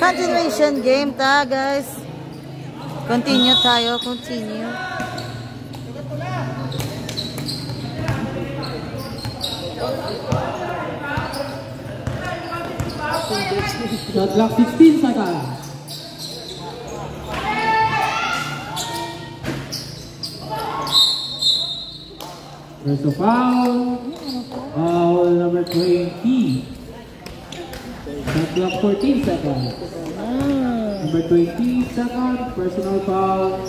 Continuation game ta, guys. Continue tayo, continue. Shot clock 16 seconds. There's a foul. Foul number 20. Shot clock 14 seconds. Number 20 seconds. Personal foul.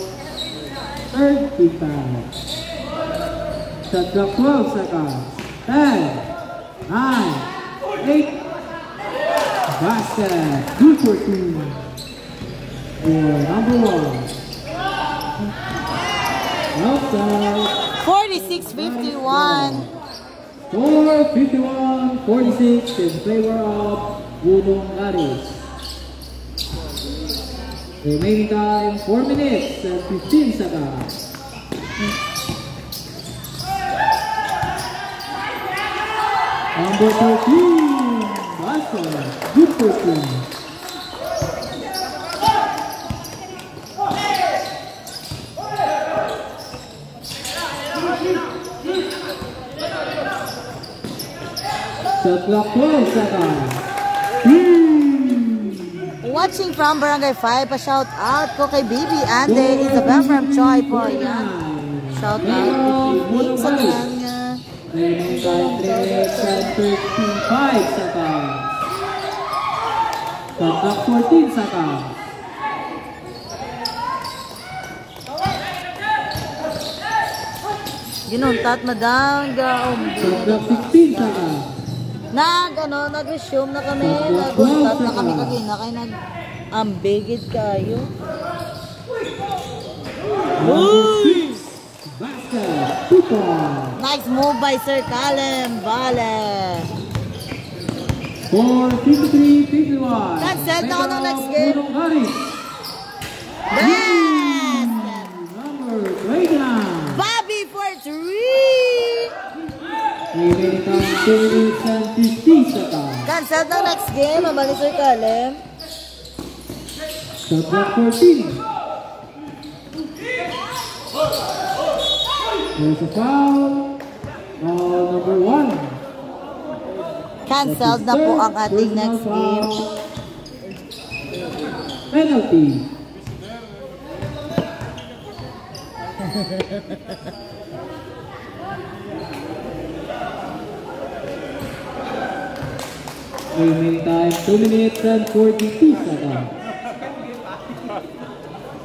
Third team foul. Shot clock 12 seconds. 10, 9, 8. Basket. Good for 2. For number 1. Outside. 46-51. 4-51-46 in favor of Wudong Garis. Remaining time 4 minutes and 15 seconds. Number 13, Basket. Good for 2. Shot clock 12 seconds. Watching from Barangay 5, a shout out ko kay Bibi Ande Isabel from Choi po. Yan. Shout out sa kanya. Remaining time 3 minutes and 35 seconds. Shot clock 14 seconds. Ginuntat madang gaom. Shot clock 16 seconds. Nag-resume na kami, naguntat na kami kagina, kaya nag-ambigid kayo. Uy! Basket! 2 points! Nice move by Sir Kalem, Vale. 4-53-51. Cancel na ako ng next game. Best! Number 29. Bobby for 3! Remaining time 2 minutes and 50 seconds. Cancel ng next game, mabali Sir Kalem. Shot clock 14. There's a foul. Foul number 1. Cancelled na po ang ating next game. Penalty. Remaining time 2 minutes and 42 seconds.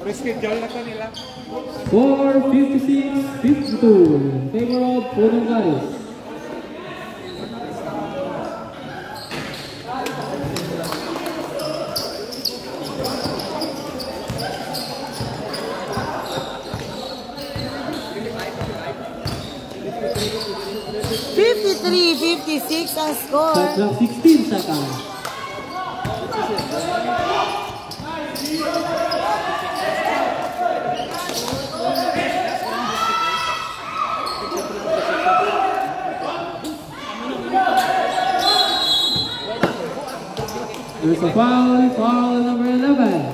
Reschedule na kanila. 4-56-52 in favor of Wudong Garis. $53-56 ang score. Shot clock 16 seconds. There's a foul, foul number 11.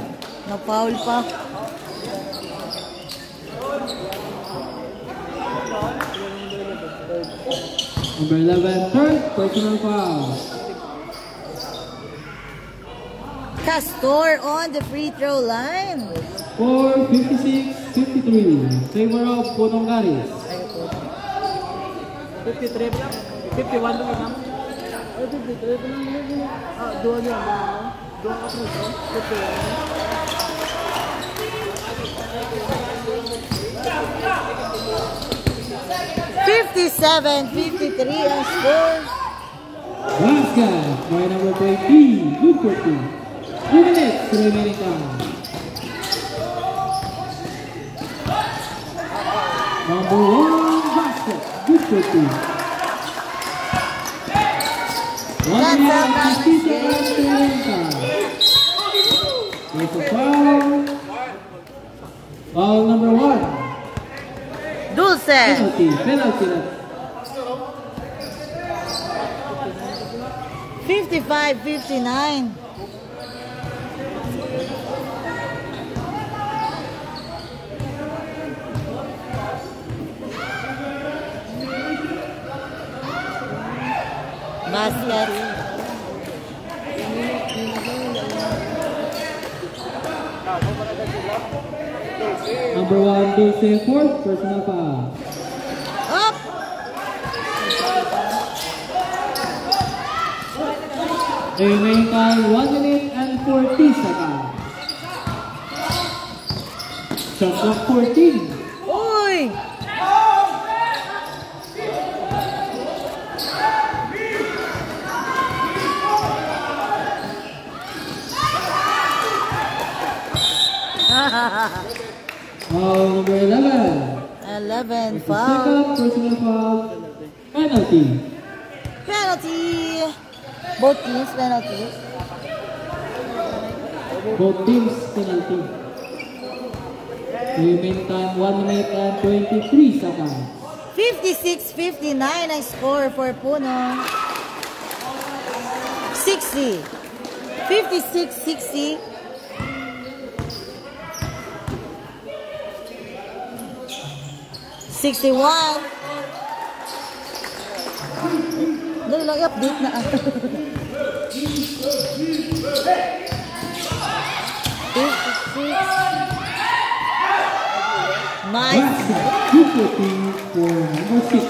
Na-foul pa. Number 11, third personal foul. Castor on the free throw line. 4-56-53 in favor of Wudong Garis. 53 lang. 51 lang naman. 53 lang. Doon yun. Doon ka po ito. 57-53 ang score. Basket by number 20, good for 2. 2 minutes remaining time. Number 1 basket, good for 2. 1 minute and 50 seconds remaining time. There's a foul. Foul number 1. Dulce. Penalty. 55-59. Basket. Number 1, Dulce, fourth personal foul. Up! Remaining time 1 minute and 40 seconds. Shot clock 14. Uy! Number 11. 11 Second foul. personal foul. Penalty. Penalty. Both teams penalty. Both teams penalty. Remaining time 1 minute and 23 seconds. 56-59 ang score for Puno. 60. 56-60. 61. Dali lang, i-update na. 56. Nice. For number 6.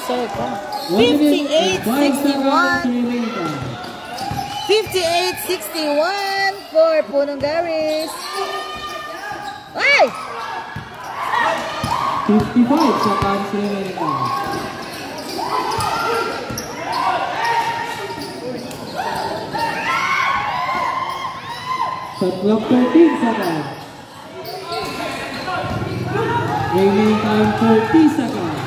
Circle. 1 minute and 5 seconds 58-61. remaining time. 58-61 for Punong Garis. Ay! 55 seconds remaining time. Shot clock 13 seconds. Remaining time 30 seconds.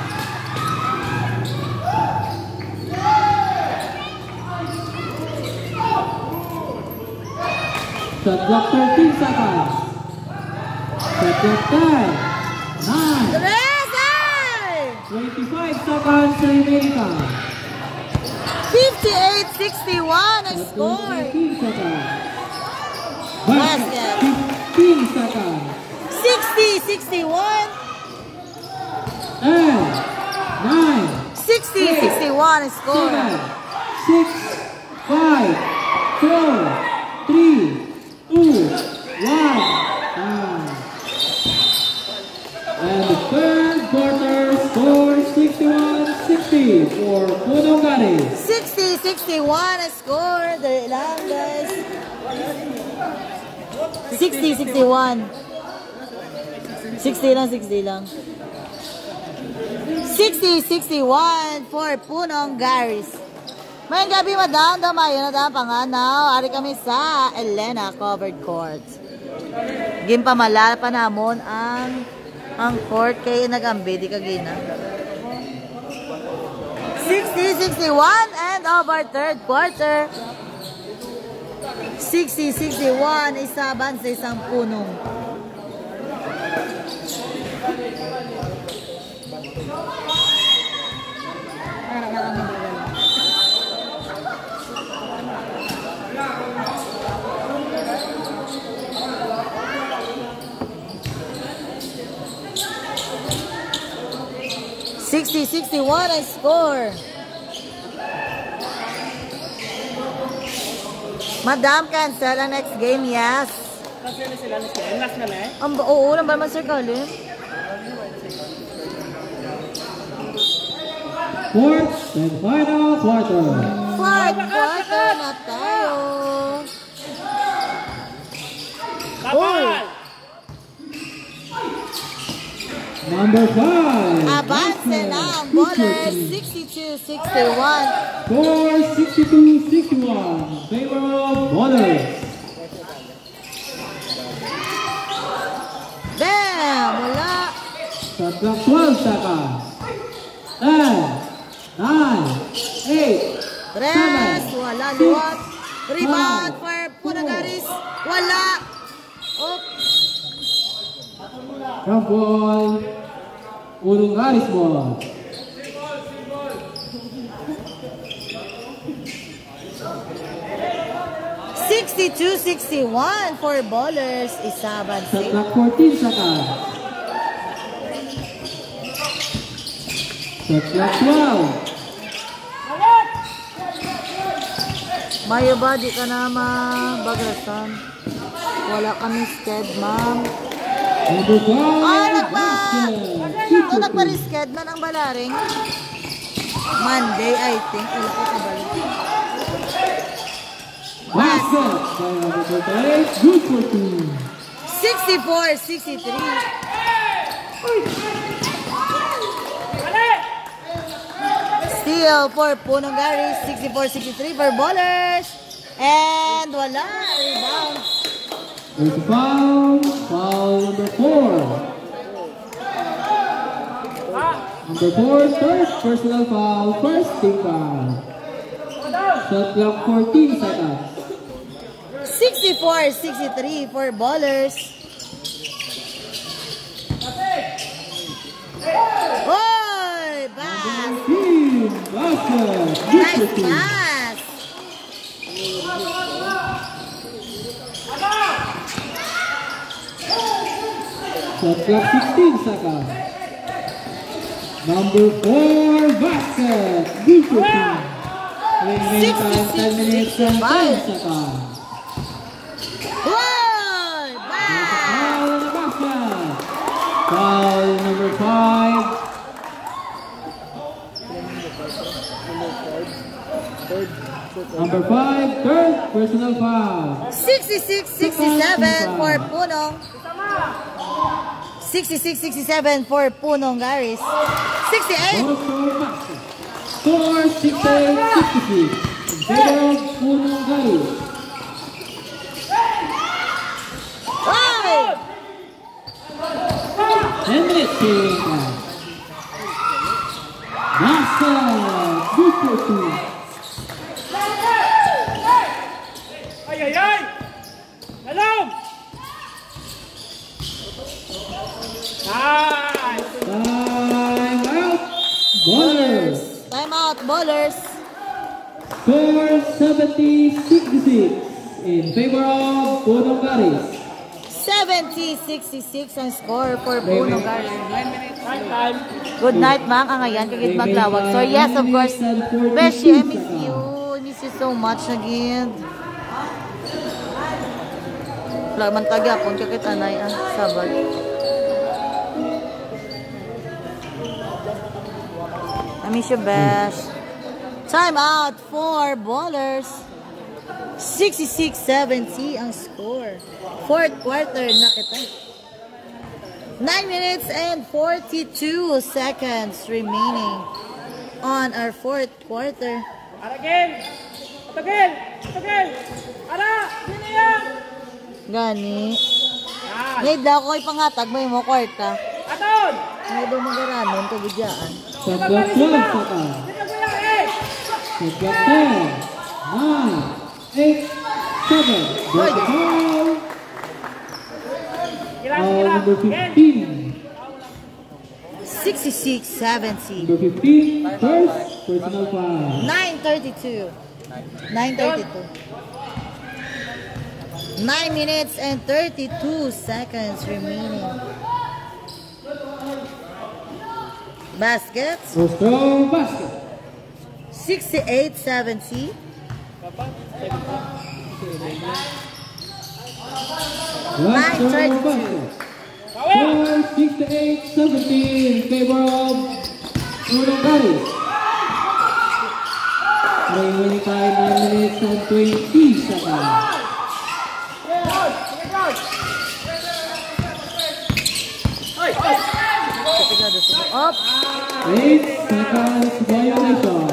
Shot clock 13 seconds. Shot clock 10, 9, Resay! 25 seconds remaining time. 58-61 ang Shot clock score. 13 seconds. Basket. 15 seconds. 60-61. 10, 9, 60-61 ang score. 7, 6, 5, 4, 3, 2, 1. And the third quarter score 61-60 for Punong Garis. 60-61 ang score. Dali lang, guys. 60-61. 60 lang, 60 lang. 60-61 for Punong Garis. May gabi, madam. Damayo na dam panganaw. Ari kami sa Elena Covered Court. Gimpamala pa namon ang court kay nagambi di kagina. 60-61 and over third quarter. 60-61 isaban sa isang punong. $60-61 ang score. Madam, cancel ang next game, yes. Kasi na sila next game. Last na na eh. Oo, lang ba man Sir Colin? Fourth and final quarter. Fourth quarter na tayo. Uy! Number 5. Abante na ang Ballers. 62-61. Score 62-61. Favor of Ballers. Bam! Mula. Shot clock 12 seconds. 10, 9, 8, Tres. Wala. Luwat. Rebound for Punagaris. Wala. Oh. jump ball. Punong Garis ball. $62-61 for Ballers. Isaban Shot si. clock 14 seconds. Shot clock 12. Mayo ba, di ka na mabagasan? Wala kami sked, ma'am. Number 5, Ito nagpa-risked man ang balaring. Monday, I think. Wala ko kabalik. basket by number 5, good for 2. 64-63. Steal for Punong Garis. 64-63 for ballers. And wala. Rebound. There's a foul. Foul number 4. Number 4, third personal foul, first team foul. Shot clock 14 seconds. 64-63 for ballers. Oy! Pass! Team basket. Good for Nice 2. pass! Shot clock 16 seconds. Number 4, basket. Good for 2. Remaining time 10 minutes and 10 seconds. Oy! There's a Pass! foul on the basket. Foul number 5. Number 5, third personal foul. 66-67 for Punong. 66-67 for Punong Garis. 68. Also basket. Score 68-66. In favor of Punong Garis. Oy! 10 minutes remaining time. Basket. Good for 2. Ay! Hello! Nice! Time out. Ballers. Time out, ballers. Score 70-66 in favor of Punong Garis. 70-66 ang score for Punong Garis. Time. Good night, ma'am. Ang ayan, kagit maglawag. So, yes, of course. Beshi, I miss you. I miss you so much again. Wala man tagapon, kagit anay ang sabag. I miss you, Besh. Time out for ballers. 66-70 ang score. Fourth quarter na kita. 9 minutes and 42 seconds remaining on our fourth quarter. Aragin! Atagil! Ara! Sino yan? Gani. Yan! Ngayon daw ko ipangatag mo yung kwarta. Aton! Ngayon daw magaranon, kagudyaan. Shot clock 12 seconds. Dito ko lang eh! Shot clock 10, 9, 8, 7. There's a foul. Foul number 15. 66-70. Number 15, first personal foul. 9:32. 9:32. 9 minutes and 32 seconds remaining. Baskets. Rostro basket. 68-70. Rostro 9:32. basket. Score 68-70 in favor of Punong Garis. Remaining time 9 minutes and 20 seconds. Up. 8 seconds violation.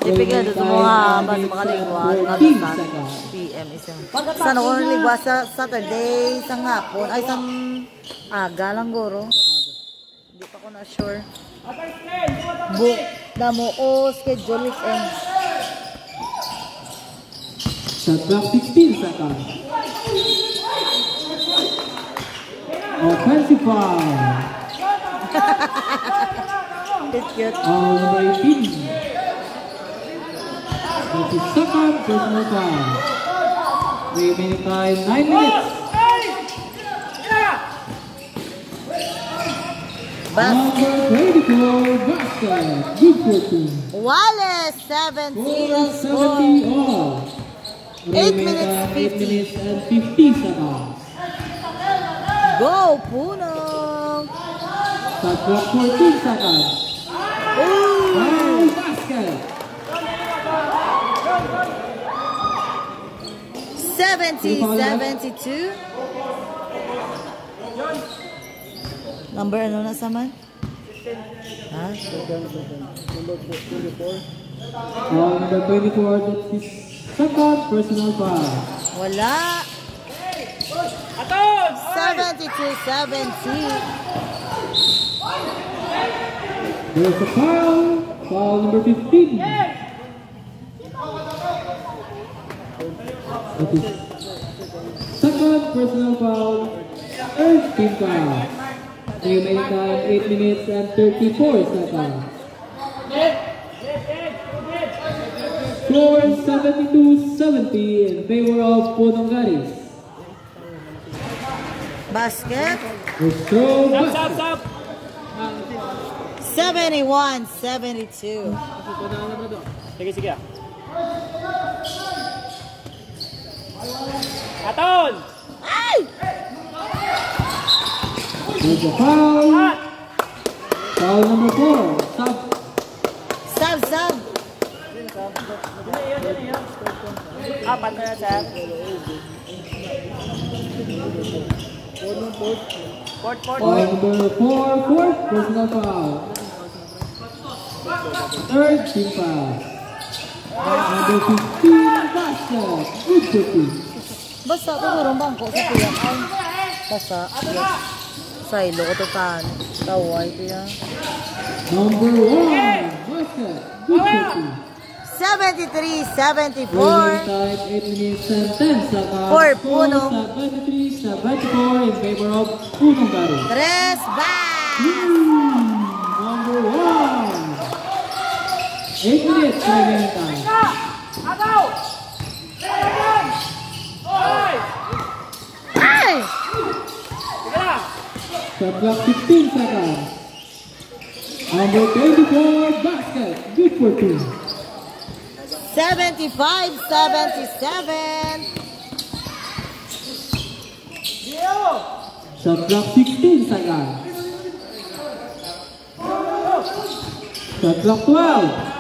Dipigado sa mga basta makaligwa. 14 seconds. PM isang. Saan ako naligwa sa Saturday, sa hapon, ay isang aga lang guro. Hindi pa ko na sure. Book damo o schedule weekend. Shot clock 16 seconds. Offensive foul. It's cute. Foul number 18. That's his second personal foul. Remaining time 9 minutes. Bas Number 24, basket. basket. Good for 2. Wallace, Score 70 70 all. 8 minutes, 8 minutes and 50 seconds. Go, Punong! Shot clock 14 seconds. Wow, basket. 70-72. Number ano na saman? Ha? Number 24. Number 24, that's his second personal foul. Wala. 72-70. There's a foul. Foul number 15. That is second personal foul. Third team foul. Remaining time 8 minutes and 34 seconds. Score 72-70 in favor of Punong Garis. Basket. Throw basket. Stop. 71-72. Sige. Aton! Ay! There's a foul. Foul number 4. Sub. Apat na sir. Fourth. Foul number 4. Fourth personal foul. Third team foul. Number 15 basket. Good for 2. Basta ito mayroong bangko sa tiyakan. Basta. Silo ko tutan. Taway kaya. Number 1 basket. Good for 2. 73-74. Time 8 minutes and 10 seconds. For Puno. 73-74 in favor of Punong Garis. Tres back. Number 1. 8 minutes remaining time. Ay! Shot clock 15 seconds. Number 24 basket. Good for 2. 75-77. Shot clock 16 seconds. Shot clock 12.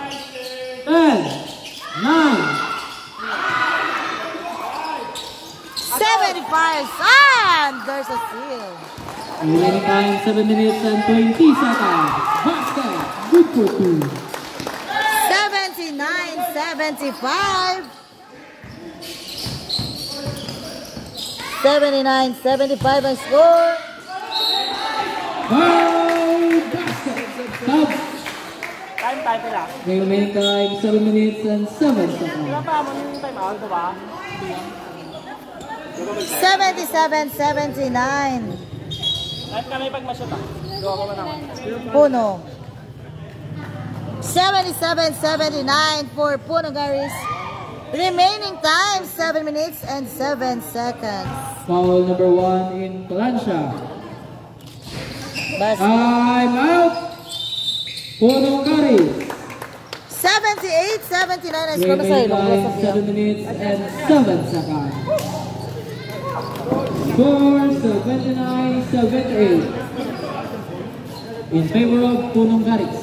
10. 9. 75. And there's a steal. Remaining time 7 minutes and 20 seconds. Basket. Good for 2. 79-75. 79-75 ang score. Foul basket. Stop. Time lang. Remaining time 7 minutes and 7 seconds. Pa mo yung time out ba? 77-79. Time kami pag ma-shoot ah. Gawa ko naman. Puno. 77-79 for Puno Garis. Remaining time 7 minutes and 7 seconds. Foul number 1 in Palancia. Basket. Time out. Punong Garis. 78-79 ang score sa Remaining ilong. time 7 minutes and 7 seconds. Score 79-78 in favor of Punong Garis.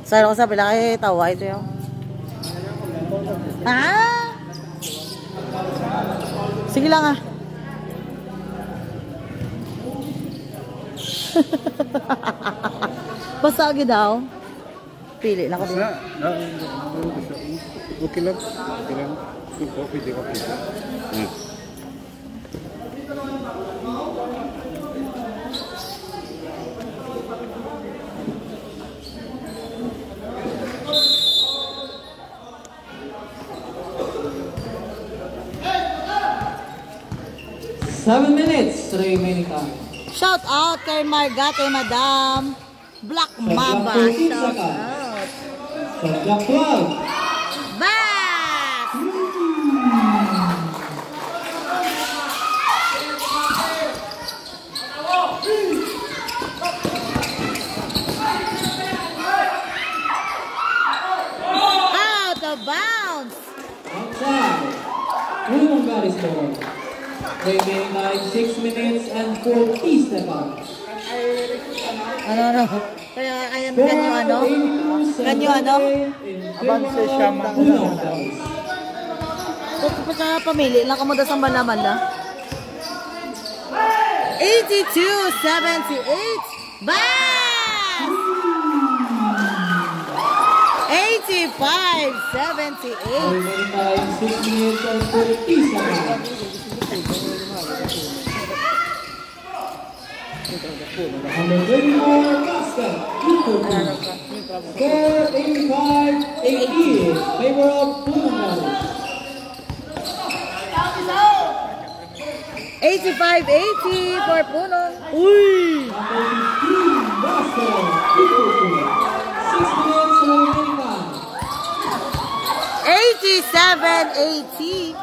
Sa ilong sa pila kay tawa ito yung. Ah! Sige lang ah. Basagi daw. Pili na ko din. Okay lang. Okay. Seven minutes remaining time. Shout out kay Marga, kay Madam Black Mamba. Shout out. Shot clock 12. Back! Garis score. Remaining time 6 minutes and 40 seconds. Ano? Kaya, ayan, kanyo ano? Kanyo ano? Abanse siya mga Punong Garis. Kung sa pamili, lang ka mo daw sa mala-mala. 82-78. Bass! 85-78. Remaining time 6 minutes and 40 seconds. Number 34, basket. Score 85-80. Favor of Punong Garis. 85-80 for Punong. Uy! Number 15, basket. 6 minutes remaining time. 87-80.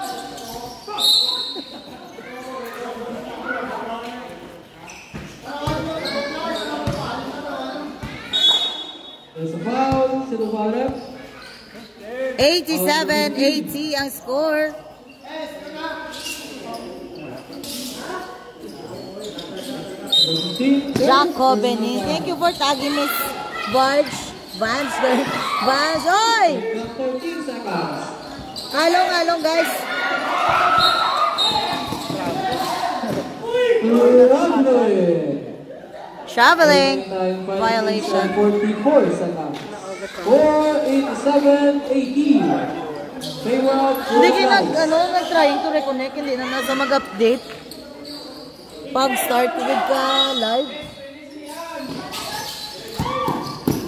There's a foul. Sino foul rep? 87-80 ang score. Number 15. Jaco Benin. Thank you for tagging Miss Vance. Vance, oy! 13 seconds. Halong, guys. Shoveling. Violation. 44 seconds. Score 87-80. Favor of Hindi kayo Punong Garis. nag-trying to reconnect. Hindi na nasa mag-update. Pag start with ka live.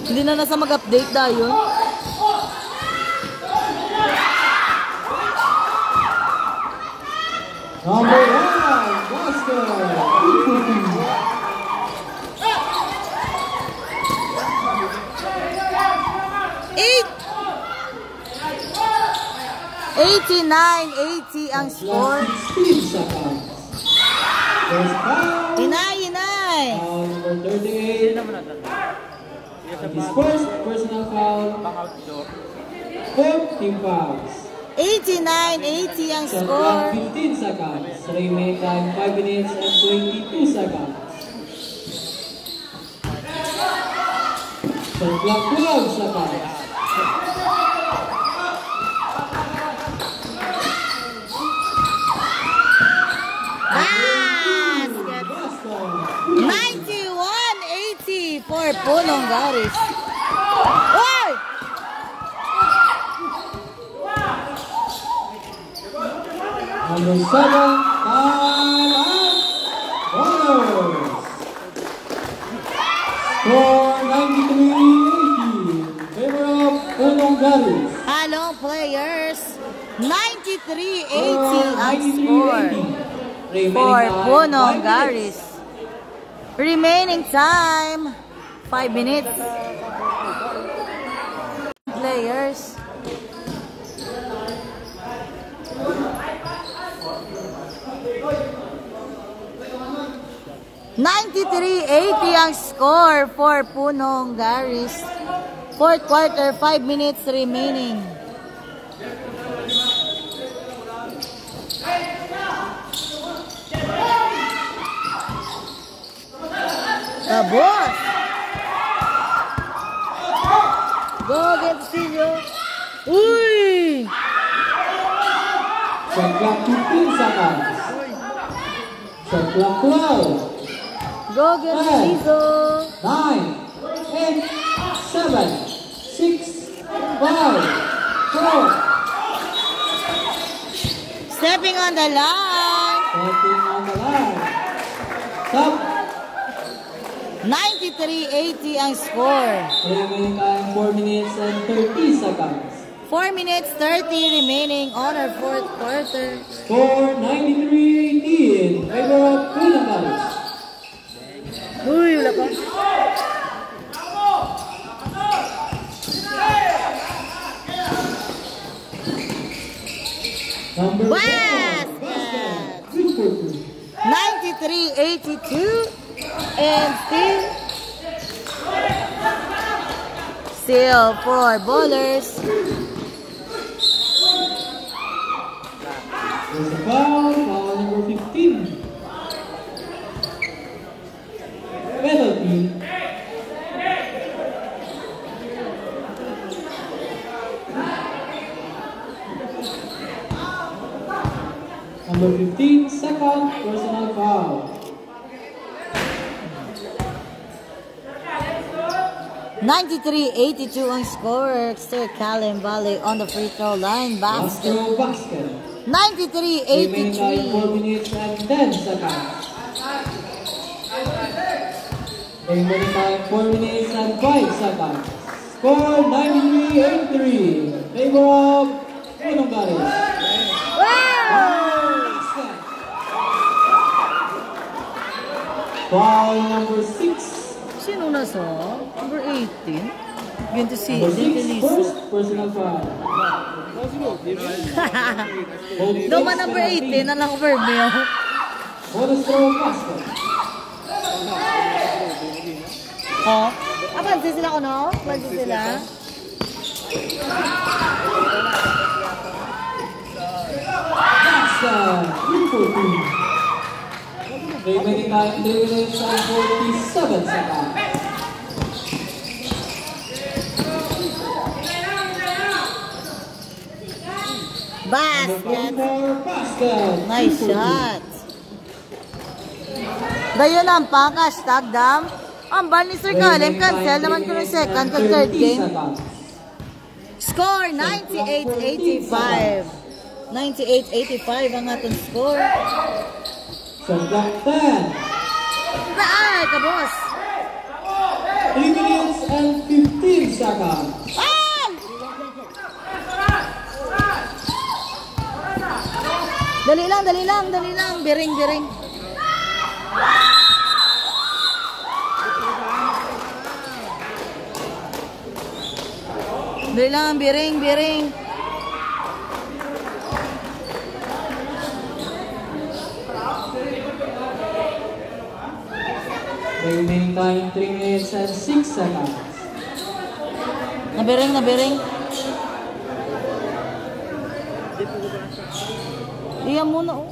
Hindi na nasa mag-update dahil. Number 1, basket. 89-80 ang score. 16 seconds. There's a foul. Hinay. Foul number 38. His first personal foul. 4 team fouls. 89-80 ang Shot score. clock 15 seconds. Remaining time 5 minutes and 22 seconds. Shot clock 12 seconds. Basket. Basket. 91-80 for Punong Garis. Oy! Number 7, time out. Bonus. Score 93-80. Favor of Punong Garis. Halong players. 93-80 ang score for Punong Garis. Remaining time 5 minutes. Players. $93.80 ang score for Punong Garis. Fourth quarter, 5 minutes remaining. Tabos! Go, Gensilio! Uy! Shot clock 15 seconds. Shot clock 12. Go, Gensilio! 9, 8, 7, 6, 5, 4. Stepping on the line. Stepping on the line. Stop. 93.80 ang score. Remaining time 4 minutes and 30 seconds. 4 minutes 30 remaining on our fourth quarter. Score 93-18 in favor of Punong Garis. Uy, wala pa. Number 4, Basket. basket. 3-4-2. 93.82 and still for bowlers. There's a foul, foul number 15. Penalty. Number 15, second personal foul. 93-82 ang score. Sir Callum Valley on the free throw line. Basket. Basket. 93-83. Remaining time 4 minutes and 10 seconds. Remaining time 4 minutes and 5 seconds. Score 93-83. Favor of Punong Garis. Basket. Foul number 6. Sino na sa? Number 18? Going to see. Number 6, first personal foul. Doma number 18 na lang Vermeo. Bonus throw basket. Oh. Pansin sila ko, no? Pansin sila. Basket. 3 for 2. Remaining time 3 minutes and 47 seconds. Basket. Basket. Nice shot. Dayon ang pang-hashtag dam. Ang bal ni Sir Callum, cancel naman ko ng second to third game. Score 98-85. 98-85 ang atong score. So block 10. Ay, kabos. 3 minutes and 15 seconds. Ay! Dali lang, dali lang, dali lang. Biring, biring. Dali lang, biring, biring. Remaining time 3 minutes and 6 seconds. Nabiring, nabiring. Iyan muna, oh.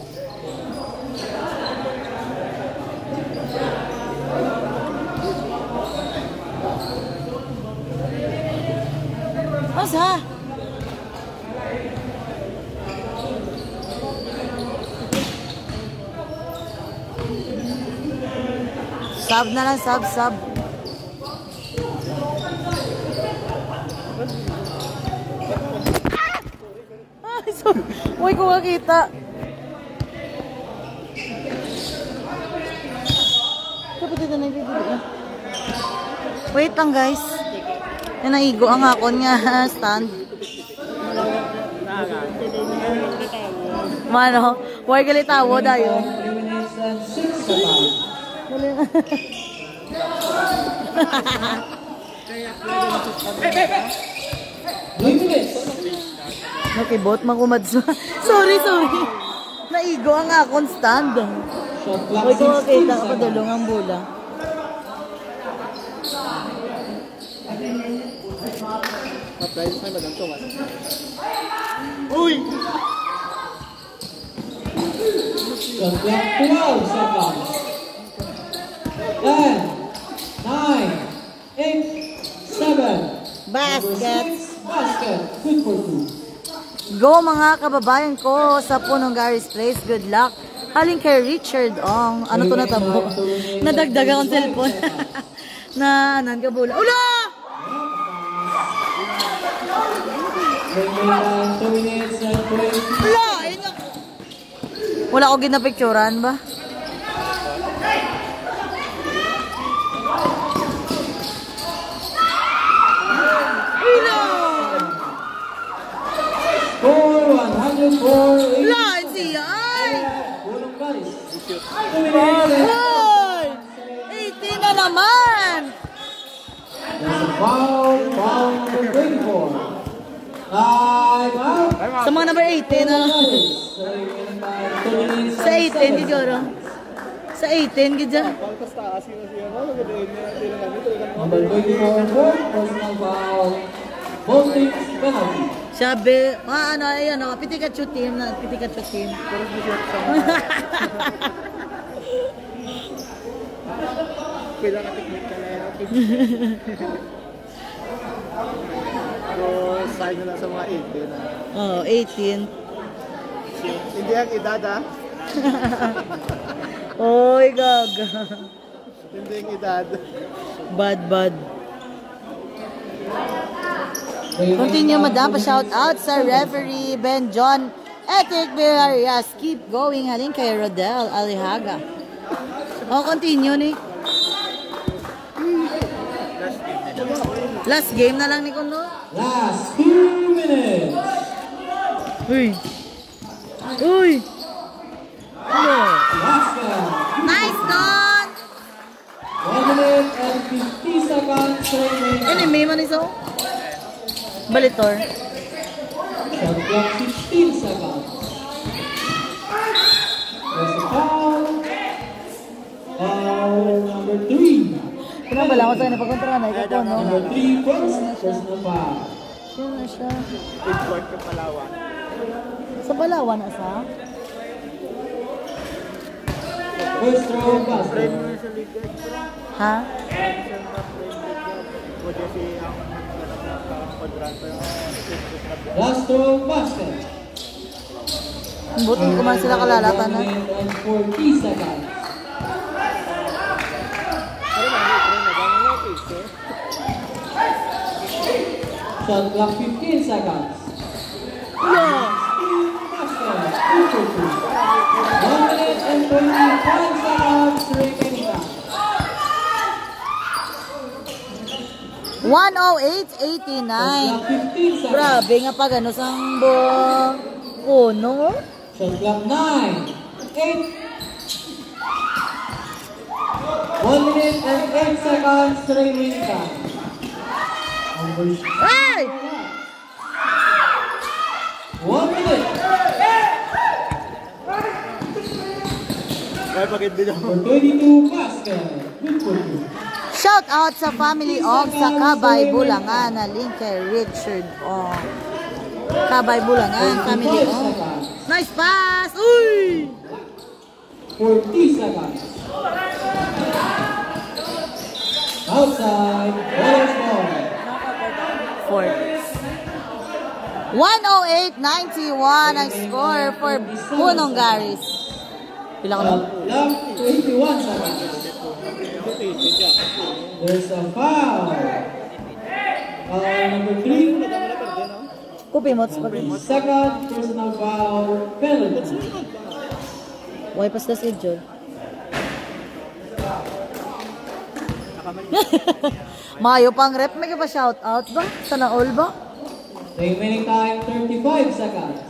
Asa? Sub na lang, sub, sub. Ay, sorry. Uy, kung makita. Kapatid na nagbibigo. Wait lang, guys. Yan naigo ang akon nga stand. Mano, huwag galitawo dayo. 3 minutes and 6 seconds. Dali na. Nakibot, makumadso. Sorry, sorry. Naigo ang akon stand. Shot clock Huwag ko 16 makita ako seconds. dulong ang bula. Uy! Shot clock 12 seconds. 10, 9, 8, 7. Basket. Basket. Good for 2. Go mga kababayan ko sa Punong Garis Place. Good luck. Haling kay Richard Ong. Ano to natabo? Nadagdag akong cellphone. Na nangkabula. Ula! Remaining 2 minutes and 20. Ula! Wala ko ginapicturan ba? Ula! Score 104. Ula! Siya ay! Punong Garis. 2 minutes and Hoy! 18 na naman! there's a foul. Foul number 24. Time out. Sa mga number 18 na. Sa 18 siguro. Sa 18 gidya. Pagkas taas yun siya, no? Nagadain niya, tinangan nito. Number 24, personal foul. Both teams penalty. Sabi, ano, ayun, oh, Pitikachu team na, Pitikachu team. Pero di siya sa mga... Kailangan technique ka na yan. Pero sign na lang sa mga 18 na. Oh, 18. Hindi ang edad ah. Oy, gaga. Hindi ang edad. Bad. Continue, madam. Pa-shout out sa referee Ben John Etic Villarreal. Keep going. Halin kay Rodel Alihaga. Oh, continue ni. Last game na lang ni Kuno. Last 2 minutes. Uy. Ano? Last one. Nice done. 1 minute and 50 seconds remaining. Ano may man iso? Balitor. Shot clock 16 seconds. There's a foul. Foul number 3. Pinabala ko sa kanya pagkontra na ikaw no. Number 3 personal foul. Sino na siya? Import ka Palawan. Sa Palawan na sa? First throw basket. Sa liga. Ha? Pwede siya ang kontrata yung Last throw basket. Buti ko man sila kalalatan na. 1 minute and 40 seconds. Shot clock 15 seconds. Yeah. Basket. 1 minute and 25 seconds remaining time. 108.89. Shot clock 15 seconds. Grabe nga pag ano sang buong puno. Shot clock 9, 8. 1 minute and 8 seconds remaining time. Ay! 1 minute. Kaya pag hindi nyo. For 22 basket. Good for you. Shout out sa family of sa Kabay Bulangan na link kay Richard Ong. Kabay Bulangan, family 45 of. seconds. Nice pass! Uy! 40 seconds. Outside. Ballers ball. 108.91 ang score for Punong Garis. Pila ko na? Left 21 seconds. There's a foul. Foul number 3. Kupi mo, pag Second personal foul penalty. Why pas na si John? Mayo pang rep, may pa shout out ba? Sana all ba? Remaining time 35 seconds.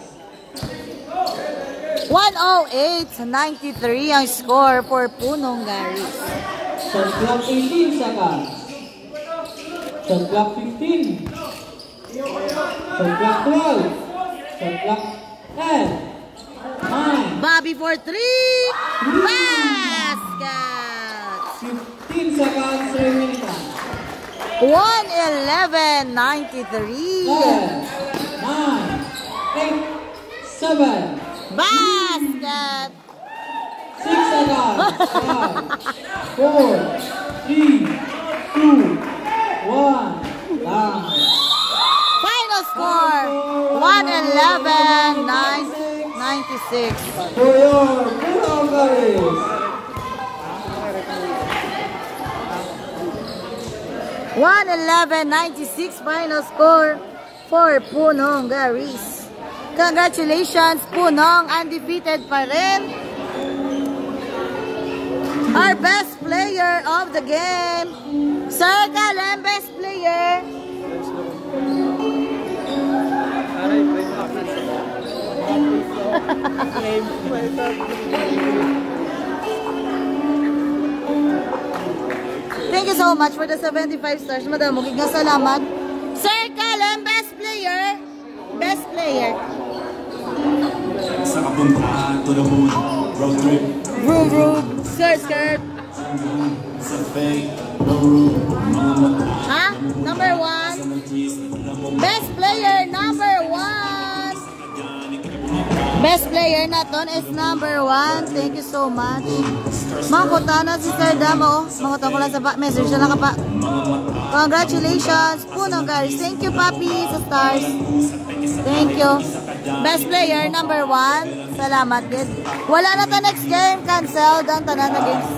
108.93 ang score for Punong Garis. Shot clock 18 seconds. Shot clock 15. Shot clock 12. Shot clock 10. 9. Bobby for 3! Basket! 15 seconds remaining time. 111.93. 10. 9. 8. 7. Basket! 6 seconds. 5. 4. 3. 2. 1. Down. Final score 111.96. For your Punong Garis. 111.96 final score for Punong Garis. Congratulations, Punong, undefeated pa rin. Our best player of the game, Sir Kalem, best player. Thank you so much for the 75 stars, madam. Mugig nga salamat. Sir Kalem, best player. Best player. Sa kapunta to the moon, road trip. Vroom, vroom. Skirt, skirt. Sa fake, no room, mga mata. Ha? Number 1. Best player, number 1. Best player naton is number 1. Thank you so much. Mangkutana si Sir Damo. Mangkutan ko lang sa message na lang ka pa. Congratulations. Punong Garis. Thank you, Papi, sa stars. Thank you. Best player, number 1. Salamat, kid. Wala na ta next game. Canceled ang tanan na games.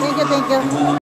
Thank you, thank you.